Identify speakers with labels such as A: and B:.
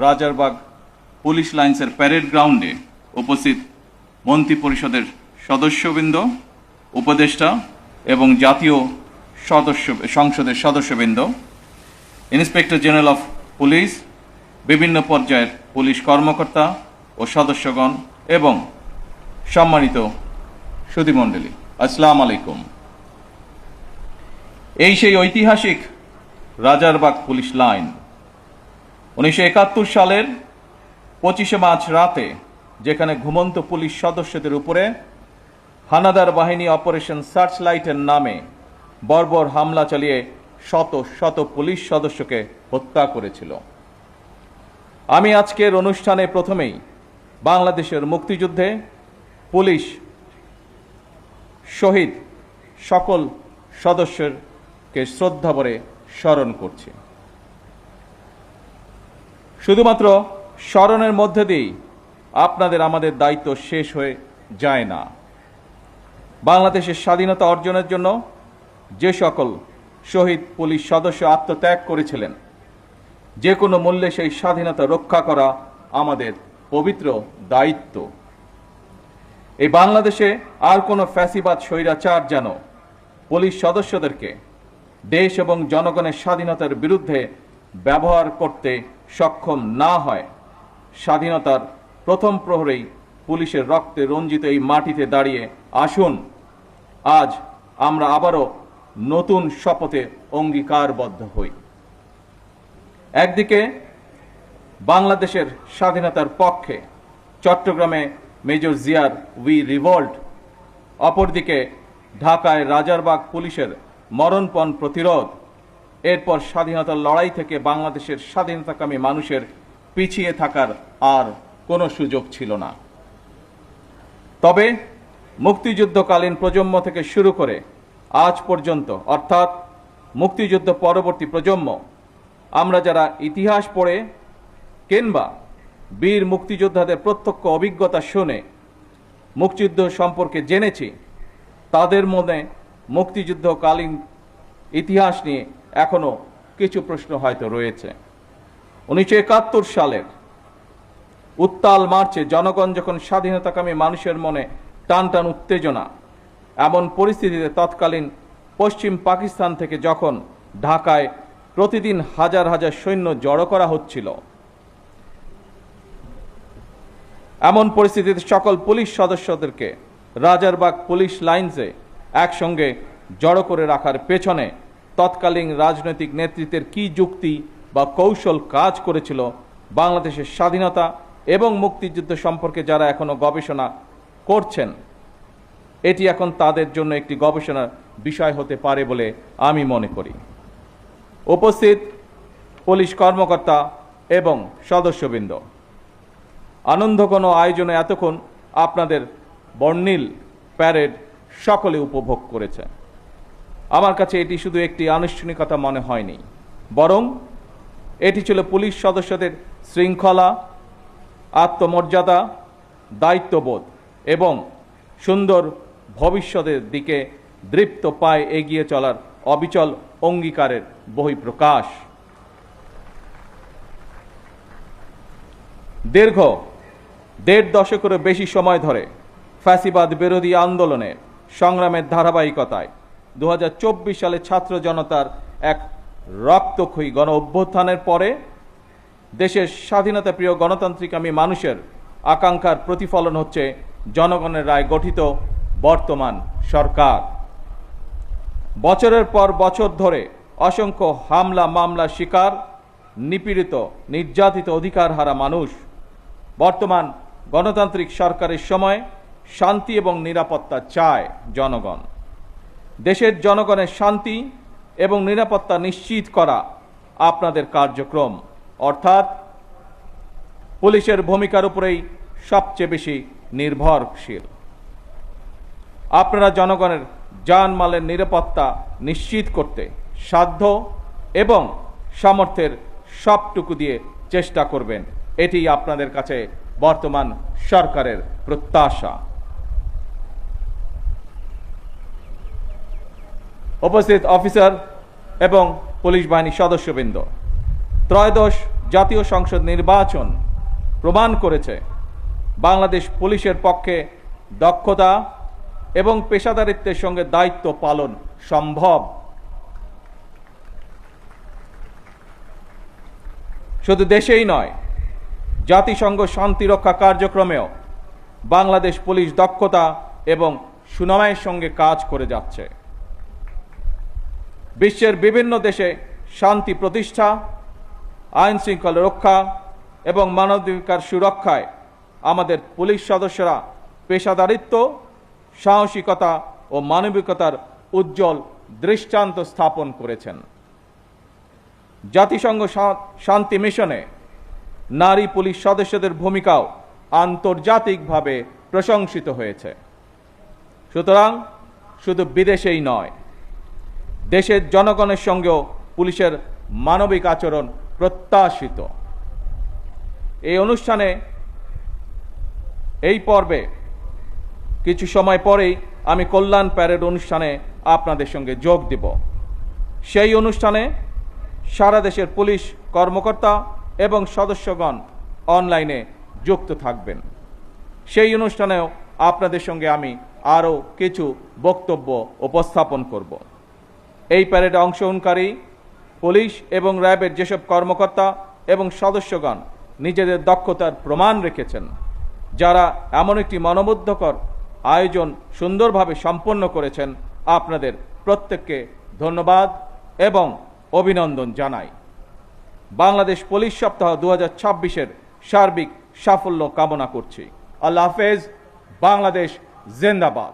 A: Rajarbagh police লাইন্সের parade গ্রাউন্ডে উপস্থিত মন্ত্রী পরিষদের সদস্যবৃন্দ, উপদেষ্টা এবং জাতীয় সংসদের সদস্যবৃন্দ, ইন্সপেক্টর জেনারেল অফ পুলিশ, বিভিন্ন পর্যায়ের পুলিশ কর্মকর্তা ও সদস্যগণ এবং সম্মানিত সুধীমণ্ডলী, আসসালামু আলাইকুম। এই সেই ঐতিহাসিক রাজারবাগ পুলিশ লাইন 1971 সালের 25শে মার্চ রাতে, যেখানে ঘুমন্ত পুলিশ সদস্যদের উপরে হানাদার বাহিনী অপারেশন সার্চ লাইটের নামে বর্বর হামলা চালিয়ে শত শত পুলিশ সদস্যকে হত্যা করেছিল। আমি আজকের অনুষ্ঠানে প্রথমেই বাংলাদেশের মুক্তিযুদ্ধে পুলিশ শহীদ সকল সদস্যকে শ্রদ্ধা ভরে স্মরণ করছি। শুধুমাত্র স্মরণের মধ্যে দিয়েই আপনাদের আমাদের দায়িত্ব শেষ হয়ে যায় না। বাংলাদেশের স্বাধীনতা অর্জনের জন্য যে সকল শহীদ পুলিশ সদস্য আত্মত্যাগ করেছিলেন, যে কোনো মূল্যে সেই স্বাধীনতা রক্ষা করা আমাদের পবিত্র দায়িত্ব। এই বাংলাদেশে আর কোনো ফ্যাসিবাদ স্বৈরাচার যেন পুলিশ সদস্যদেরকে দেশ এবং জনগণের স্বাধীনতার বিরুদ্ধে ব্যবহার করতে সক্ষম না হয়। স্বাধীনতার প্রথম প্রহরেই পুলিশের রক্তে রঞ্জিত এই মাটিতে দাঁড়িয়ে আসুন আজ আমরা আবারও নতুন শপথে অঙ্গীকারবদ্ধ হই। একদিকে বাংলাদেশের স্বাধীনতার পক্ষে চট্টগ্রামে মেজর জিয়ার উই রিভল্ট, অপরদিকে ঢাকায় রাজারবাগ পুলিশের মরণপণ প্রতিরোধ। এরপর স্বাধীনতার লড়াই থেকে বাংলাদেশের স্বাধীনতাকামী মানুষের পিছিয়ে থাকার আর কোনো সুযোগ ছিল না। তবে মুক্তিযুদ্ধকালীন প্রজন্ম থেকে শুরু করে আজ পর্যন্ত, অর্থাৎ মুক্তিযুদ্ধ পরবর্তী প্রজন্ম, আমরা যারা ইতিহাস পড়ে কিংবা বীর মুক্তিযোদ্ধাদের প্রত্যক্ষ অভিজ্ঞতা শুনে মুক্তিযুদ্ধ সম্পর্কে জেনেছি, তাদের মনে মুক্তিযুদ্ধকালীন ইতিহাস নিয়ে এখনো কিছু প্রশ্ন হয়তো রয়েছে। 1971 সালের উত্তাল মার্চে জনগণ যখন স্বাধীনতাকামী মানুষের মনে টান টান উত্তেজনা, এমন পরিস্থিতিতে তৎকালীন পশ্চিম পাকিস্তান থেকে যখন ঢাকায় প্রতিদিন হাজার হাজার সৈন্য জড়ো করা হচ্ছিল, এমন পরিস্থিতিতে সকল পুলিশ সদস্যদেরকে রাজারবাগ পুলিশ লাইন্সে একসঙ্গে জড়ো করে রাখার পেছনে তৎকালীন রাজনৈতিক নেতৃত্বের কি যুক্তি বা কৌশল কাজ করেছিল, বাংলাদেশের স্বাধীনতা এবং মুক্তিযুদ্ধ সম্পর্কে যারা এখনো গবেষণা করছেন, এটি এখন তাদের জন্য একটি গবেষণার বিষয় হতে পারে বলে আমি মনে করি। উপস্থিত পুলিশ কর্মকর্তা এবং সদস্যবৃন্দ, আনন্দঘন আয়োজনে এতক্ষণ আপনাদের বর্ণিল প্যারেড সকলে উপভোগ করেছে। আমার কাছে এটি শুধু একটি আনুষ্ঠানিকতা মনে হয়নি, বরং এটি ছিল পুলিশ সদস্যদের শৃঙ্খলা, আত্মমর্যাদা, দায়িত্ববোধ এবং সুন্দর ভবিষ্যতের দিকে দৃপ্ত পায়ে এগিয়ে চলার অবিচল অঙ্গীকারের বহিঃপ্রকাশ। দীর্ঘ 1.5 দশকেরও বেশি সময় ধরে ফ্যাসিবাদ বিরোধী আন্দোলনের সংগ্রামের ধারাবাহিকতায় 2024 সালে ছাত্র জনতার এক রক্তক্ষয়ী গণ অভ্যুত্থানের পরে দেশের স্বাধীনতাপ্রিয় গণতান্ত্রিকামী মানুষের আকাঙ্ক্ষার প্রতিফলন হচ্ছে জনগণের রায় গঠিত বর্তমান সরকার। বছরের পর বছর ধরে অসংখ্য হামলা মামলা শিকার, নিপীড়িত, নির্যাতিত অধিকারহারা মানুষ। বর্তমান গণতান্ত্রিক সরকারের সময় শান্তি এবং নিরাপত্তা চায় জনগণ। দেশের জনগণের শান্তি এবং নিরাপত্তা নিশ্চিত করা আপনাদের কার্যক্রম, অর্থাৎ পুলিশের ভূমিকার উপরেই সবচেয়ে বেশি নির্ভরশীল। আপনারা জনগণের জানমালের নিরাপত্তা নিশ্চিত করতে সাধ্য এবং সামর্থ্যের সবটুকু দিয়ে চেষ্টা করবেন, এটি আপনাদের কাছে বর্তমান সরকারের প্রত্যাশা। উপস্থিত অফিসার এবং পুলিশ বাহিনীর সদস্যবৃন্দ, ত্রয়োদশ জাতীয় সংসদ নির্বাচন প্রমাণ করেছে বাংলাদেশ পুলিশের পক্ষে দক্ষতা এবং পেশাদারিত্বের সঙ্গে দায়িত্ব পালন সম্ভব। শুধু দেশেই নয়, জাতিসংঘ শান্তিরক্ষা কার্যক্রমেও বাংলাদেশ পুলিশ দক্ষতা এবং সুনামের সঙ্গে কাজ করে যাচ্ছে। বিশ্বের বিভিন্ন দেশে শান্তি প্রতিষ্ঠা, আইন শৃঙ্খলা রক্ষা এবং মানবাধিকার সুরক্ষায় আমাদের পুলিশ সদস্যরা পেশাদারিত্ব, সাহসিকতা ও মানবিকতার উজ্জ্বল দৃষ্টান্ত স্থাপন করেছেন। জাতিসংঘ শান্তি মিশনে নারী পুলিশ সদস্যদের ভূমিকাও আন্তর্জাতিকভাবে প্রশংসিত হয়েছে। সুতরাং শুধু বিদেশেই নয়, দেশের জনগণের সঙ্গেও পুলিশের মানবিক আচরণ প্রত্যাশিত। এই অনুষ্ঠানে, এই পর্বে কিছু সময় পরেই আমি কল্যাণ প্যারেড অনুষ্ঠানে আপনাদের সঙ্গে যোগ দেব। সেই অনুষ্ঠানে সারা দেশের পুলিশ কর্মকর্তা এবং সদস্যগণ অনলাইনে যুক্ত থাকবেন। সেই অনুষ্ঠানেও আপনাদের সঙ্গে আমি আরও কিছু বক্তব্য উপস্থাপন করব। এই প্যারেডে অংশগ্রহণকারী পুলিশ এবং র্যাবের যেসব কর্মকর্তা এবং সদস্যগণ নিজেদের দক্ষতার প্রমাণ রেখেছেন, যারা এমন একটি মনোমুগ্ধকর আয়োজন সুন্দরভাবে সম্পন্ন করেছেন, আপনাদের প্রত্যেককে ধন্যবাদ এবং অভিনন্দন জানাই। বাংলাদেশ পুলিশ সপ্তাহ 2026-এর সার্বিক সাফল্য কামনা করছি। আল্লাহ হাফেজ। বাংলাদেশ জিন্দাবাদ।